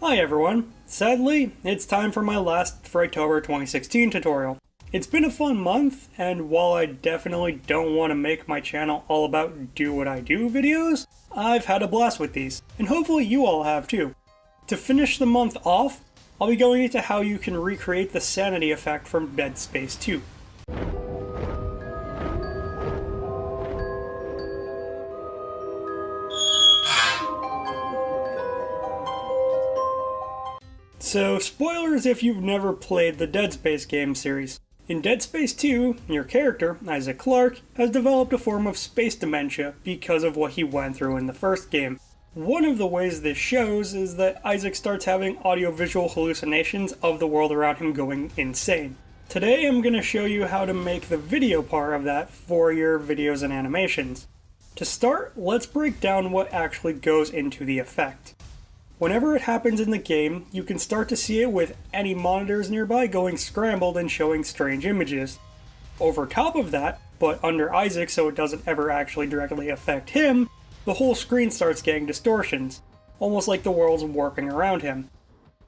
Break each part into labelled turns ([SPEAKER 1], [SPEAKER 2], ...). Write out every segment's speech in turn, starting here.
[SPEAKER 1] Hi everyone! Sadly, it's time for my last Frightober 2016 tutorial. It's been a fun month, and while I definitely don't want to make my channel all about do what I do videos, I've had a blast with these, and hopefully you all have too. To finish the month off, I'll be going into how you can recreate the Sanity effect from Dead Space 2. So, spoilers if you've never played the Dead Space game series. In Dead Space 2, your character, Isaac Clarke, has developed a form of space dementia because of what he went through in the first game. One of the ways this shows is that Isaac starts having audiovisual hallucinations of the world around him going insane. Today I'm going to show you how to make the video part of that for your videos and animations. To start, let's break down what actually goes into the effect. Whenever it happens in the game, you can start to see it with any monitors nearby going scrambled and showing strange images. Over top of that, but under Isaac so it doesn't ever actually directly affect him, the whole screen starts getting distortions, almost like the world's warping around him.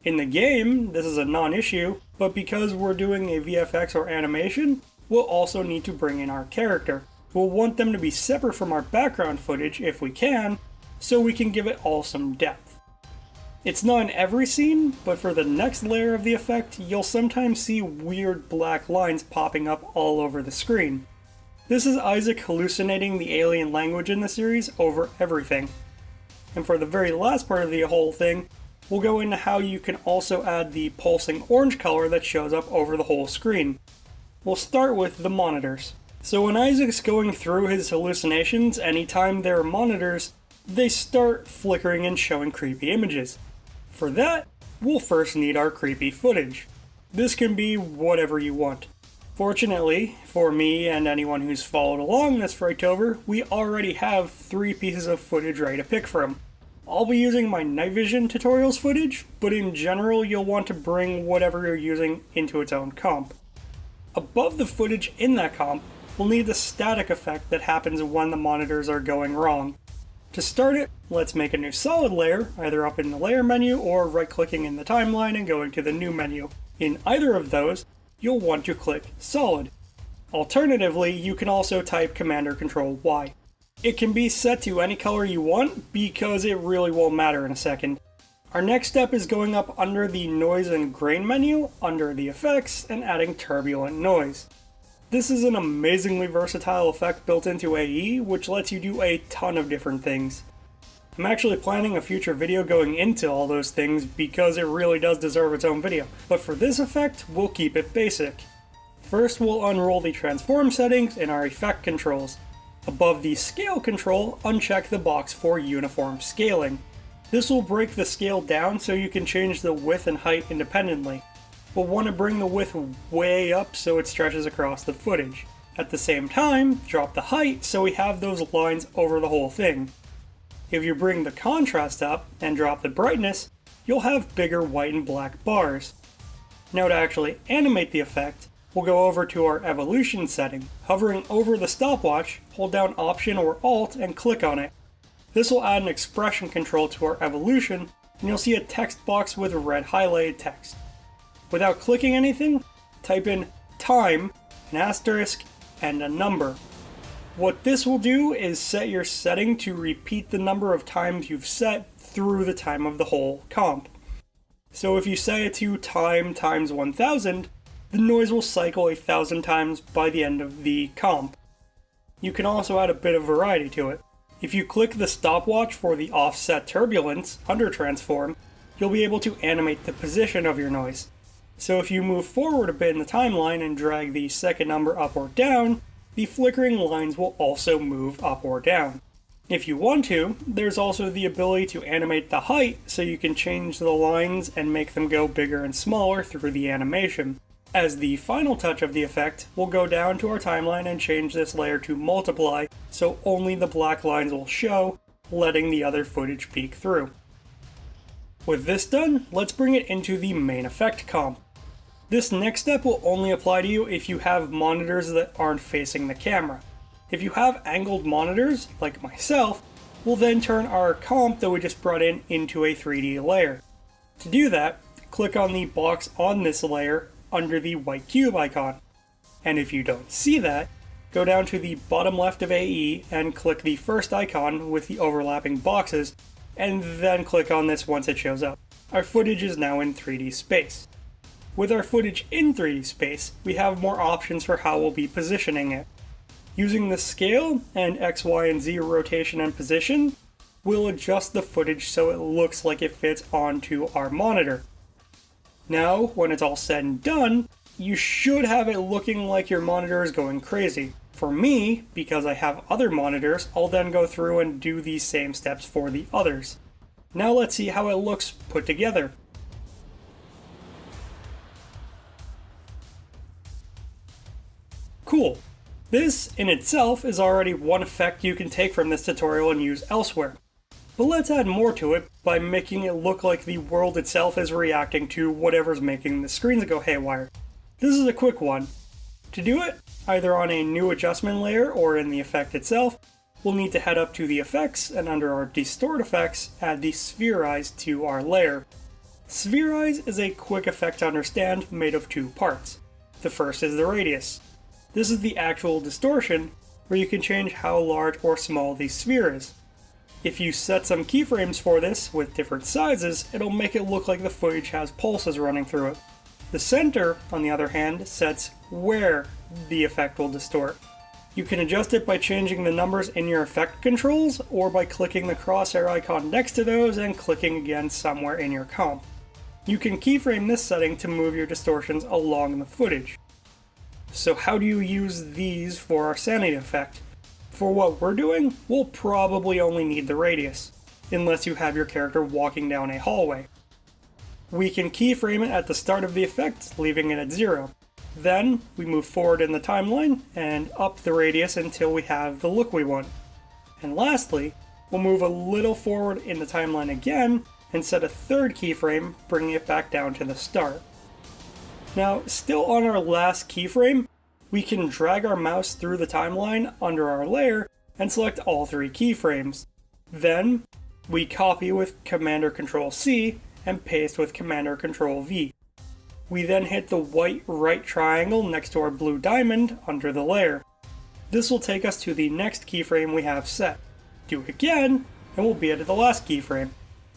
[SPEAKER 1] In the game, this is a non-issue, but because we're doing a VFX or animation, we'll also need to bring in our character. We'll want them to be separate from our background footage if we can, so we can give it all some depth. It's not in every scene, but for the next layer of the effect, you'll sometimes see weird black lines popping up all over the screen. This is Isaac hallucinating the alien language in the series over everything. And for the very last part of the whole thing, we'll go into how you can also add the pulsing orange color that shows up over the whole screen. We'll start with the monitors. So when Isaac's going through his hallucinations, anytime there are monitors, they start flickering and showing creepy images. For that, we'll first need our creepy footage. This can be whatever you want. Fortunately, for me and anyone who's followed along this Frightober, we already have 3 pieces of footage ready to pick from. I'll be using my night vision tutorials footage, but in general you'll want to bring whatever you're using into its own comp. Above the footage in that comp, we'll need the static effect that happens when the monitors are going wrong. To start it, let's make a new solid layer, either up in the layer menu or right-clicking in the timeline and going to the new menu. In either of those, you'll want to click solid. Alternatively, you can also type Command or Control Y. It can be set to any color you want because it really won't matter in a second. Our next step is going up under the noise and grain menu, under the effects, and adding turbulent noise. This is an amazingly versatile effect built into AE, which lets you do a ton of different things. I'm actually planning a future video going into all those things because it really does deserve its own video, but for this effect, we'll keep it basic. First, we'll unroll the transform settings in our effect controls. Above the scale control, uncheck the box for uniform scaling. This will break the scale down so you can change the width and height independently. We'll want to bring the width way up so it stretches across the footage. At the same time, drop the height so we have those lines over the whole thing. If you bring the contrast up and drop the brightness, you'll have bigger white and black bars. Now to actually animate the effect, we'll go over to our evolution setting. Hovering over the stopwatch, hold down Option or Alt and click on it. This will add an expression control to our evolution, and you'll see a text box with red highlighted text. Without clicking anything, type in time, an asterisk, and a number. What this will do is set your setting to repeat the number of times you've set through the time of the whole comp. So if you set it to time times 1000, the noise will cycle 1000 times by the end of the comp. You can also add a bit of variety to it. If you click the stopwatch for the offset turbulence under transform, you'll be able to animate the position of your noise. So if you move forward a bit in the timeline and drag the second number up or down, the flickering lines will also move up or down. If you want to, there's also the ability to animate the height so you can change the lines and make them go bigger and smaller through the animation. As the final touch of the effect, we'll go down to our timeline and change this layer to multiply so only the black lines will show, letting the other footage peek through. With this done, let's bring it into the main effect comp. This next step will only apply to you if you have monitors that aren't facing the camera. If you have angled monitors, like myself, we'll then turn our comp that we just brought in into a 3D layer. To do that, click on the box on this layer under the white cube icon. And if you don't see that, go down to the bottom left of AE and click the first icon with the overlapping boxes, and then click on this once it shows up. Our footage is now in 3D space. With our footage in 3D space, we have more options for how we'll be positioning it. Using the scale and X, Y, and Z rotation and position, we'll adjust the footage so it looks like it fits onto our monitor. Now, when it's all said and done, you should have it looking like your monitor is going crazy. For me, because I have other monitors, I'll then go through and do these same steps for the others. Now let's see how it looks put together. Cool. This, in itself, is already one effect you can take from this tutorial and use elsewhere. But let's add more to it by making it look like the world itself is reacting to whatever's making the screens go haywire. This is a quick one. To do it, either on a new adjustment layer or in the effect itself, we'll need to head up to the effects and under our distort effects, add the spherize to our layer. Spherize is a quick effect to understand made of two parts. The first is the radius. This is the actual distortion where you can change how large or small the sphere is. If you set some keyframes for this with different sizes, it'll make it look like the footage has pulses running through it. The center, on the other hand, sets where the effect will distort. You can adjust it by changing the numbers in your effect controls or by clicking the crosshair icon next to those and clicking again somewhere in your comp. You can keyframe this setting to move your distortions along the footage. So how do you use these for our sanity effect? For what we're doing, we'll probably only need the radius, unless you have your character walking down a hallway. We can keyframe it at the start of the effect, leaving it at 0. Then, we move forward in the timeline and up the radius until we have the look we want. And lastly, we'll move a little forward in the timeline again and set a third keyframe, bringing it back down to the start. Now, still on our last keyframe, we can drag our mouse through the timeline under our layer and select all three keyframes. Then, we copy with Command or Control C and paste with Command or Control V. We then hit the white right triangle next to our blue diamond under the layer. This will take us to the next keyframe we have set. Do it again, and we'll be at the last keyframe.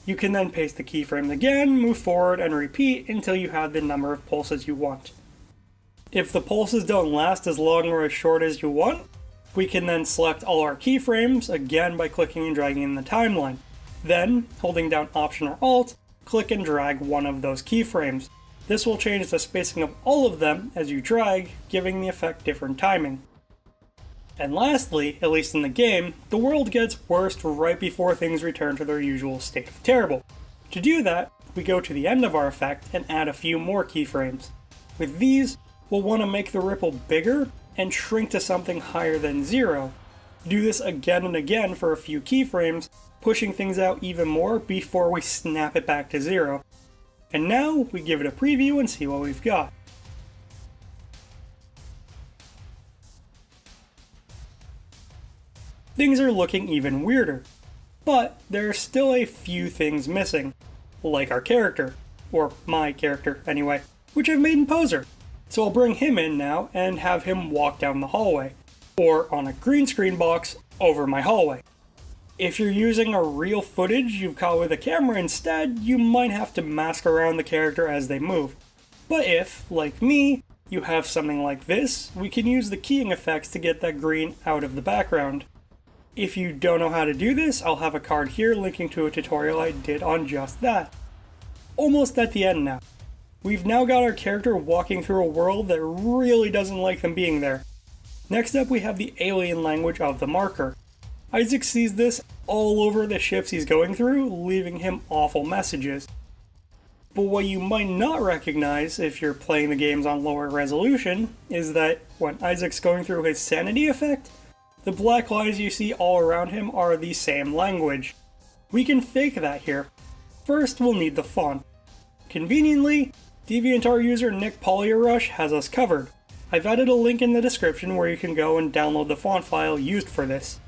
[SPEAKER 1] You can then paste the keyframes again, move forward, and repeat until you have the number of pulses you want. If the pulses don't last as long or as short as you want, we can then select all our keyframes, again by clicking and dragging in the timeline. Then, holding down Option or Alt, click and drag one of those keyframes. This will change the spacing of all of them as you drag, giving the effect different timing. And lastly, at least in the game, the world gets worse right before things return to their usual state of terrible. To do that, we go to the end of our effect and add a few more keyframes. With these, we'll want to make the ripple bigger and shrink to something higher than 0. Do this again and again for a few keyframes, pushing things out even more before we snap it back to 0. And now, we give it a preview and see what we've got. Things are looking even weirder, but there are still a few things missing, like our character, or my character anyway, which I've made in Poser. So I'll bring him in now and have him walk down the hallway, or on a green screen box over my hallway. If you're using a real footage you've caught with a camera instead, you might have to mask around the character as they move. But if, like me, you have something like this, we can use the keying effects to get that green out of the background. If you don't know how to do this, I'll have a card here linking to a tutorial I did on just that. Almost at the end now. We've now got our character walking through a world that really doesn't like them being there. Next up we have the alien language of the marker. Isaac sees this all over the ships he's going through, leaving him awful messages. But what you might not recognize if you're playing the games on lower resolution is that when Isaac's going through his sanity effect, the black lines you see all around him are the same language. We can fake that here. First, we'll need the font. Conveniently, DeviantArt user Nick Polyarush has us covered. I've added a link in the description where you can go and download the font file used for this.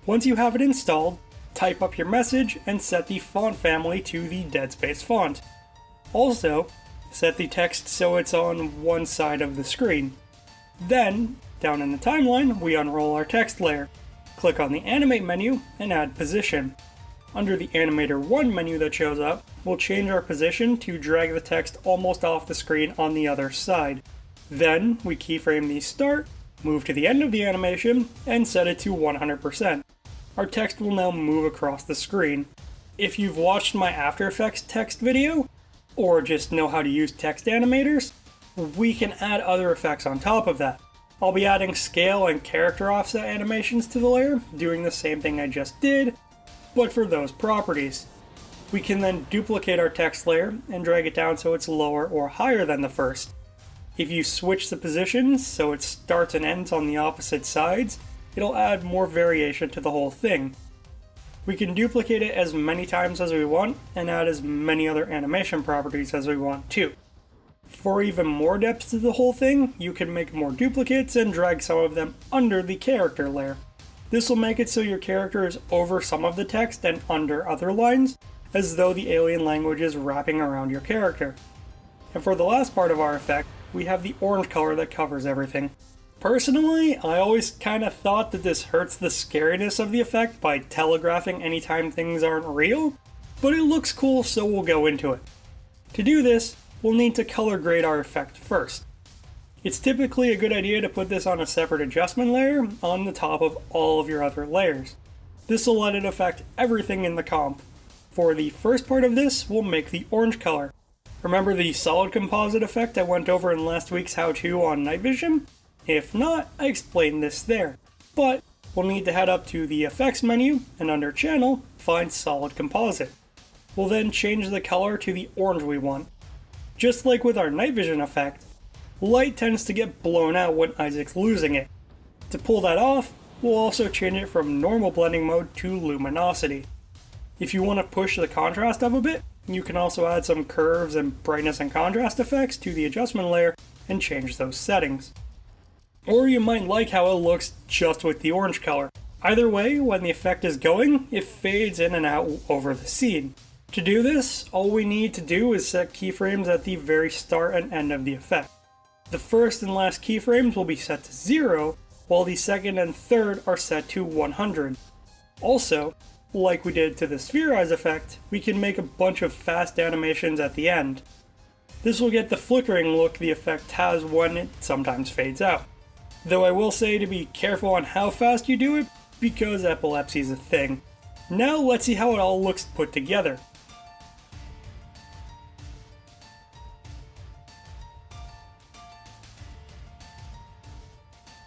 [SPEAKER 1] Once you have it installed, type up your message and set the font family to the Dead Space font. Also, set the text so it's on one side of the screen. Then, down in the timeline, we unroll our text layer. Click on the Animate menu and add Position. Under the Animator 1 menu that shows up, we'll change our position to drag the text almost off the screen on the other side. Then, we keyframe the start, move to the end of the animation, and set it to 100%. Our text will now move across the screen. If you've watched my After Effects text video, or just know how to use text animators, we can add other effects on top of that. I'll be adding scale and character offset animations to the layer, doing the same thing I just did, but for those properties. We can then duplicate our text layer and drag it down so it's lower or higher than the first. If you switch the positions so it starts and ends on the opposite sides, it'll add more variation to the whole thing. We can duplicate it as many times as we want and add as many other animation properties as we want too. For even more depth to the whole thing, you can make more duplicates and drag some of them under the character layer. This will make it so your character is over some of the text and under other lines, as though the alien language is wrapping around your character. And for the last part of our effect, we have the orange color that covers everything. Personally, I always kind of thought that this hurts the scariness of the effect by telegraphing anytime things aren't real, but it looks cool, so we'll go into it. To do this, we'll need to color grade our effect first. It's typically a good idea to put this on a separate adjustment layer on the top of all of your other layers. This will let it affect everything in the comp. For the first part of this, we'll make the orange color. Remember the solid composite effect I went over in last week's how-to on night vision? If not, I explained this there. But we'll need to head up to the effects menu and under channel, find solid composite. We'll then change the color to the orange we want. Just like with our night vision effect, light tends to get blown out when Isaac's losing it. To pull that off, we'll also change it from normal blending mode to luminosity. If you want to push the contrast up a bit, you can also add some curves and brightness and contrast effects to the adjustment layer and change those settings. Or you might like how it looks just with the orange color. Either way, when the effect is going, it fades in and out over the scene. To do this, all we need to do is set keyframes at the very start and end of the effect. The first and last keyframes will be set to 0, while the second and third are set to 100. Also, like we did to the Sphere Eyes effect, we can make a bunch of fast animations at the end. This will get the flickering look the effect has when it sometimes fades out. Though I will say to be careful on how fast you do it, because epilepsy is a thing. Now let's see how it all looks put together.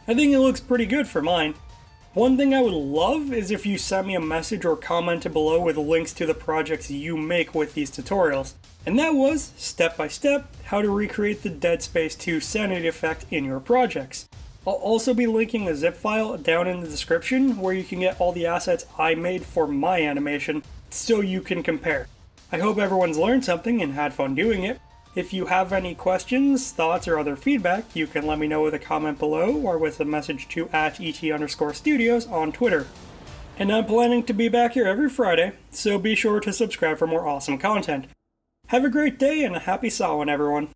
[SPEAKER 1] I think it looks pretty good for mine. One thing I would love is if you sent me a message or commented below with links to the projects you make with these tutorials. And that was, step by step, how to recreate the Dead Space 2 Sanity effect in your projects. I'll also be linking a zip file down in the description where you can get all the assets I made for my animation so you can compare. I hope everyone's learned something and had fun doing it. If you have any questions, thoughts, or other feedback, you can let me know with a comment below or with a message to @ET_studios on Twitter. And I'm planning to be back here every Friday, so be sure to subscribe for more awesome content. Have a great day and a happy Samhain, everyone.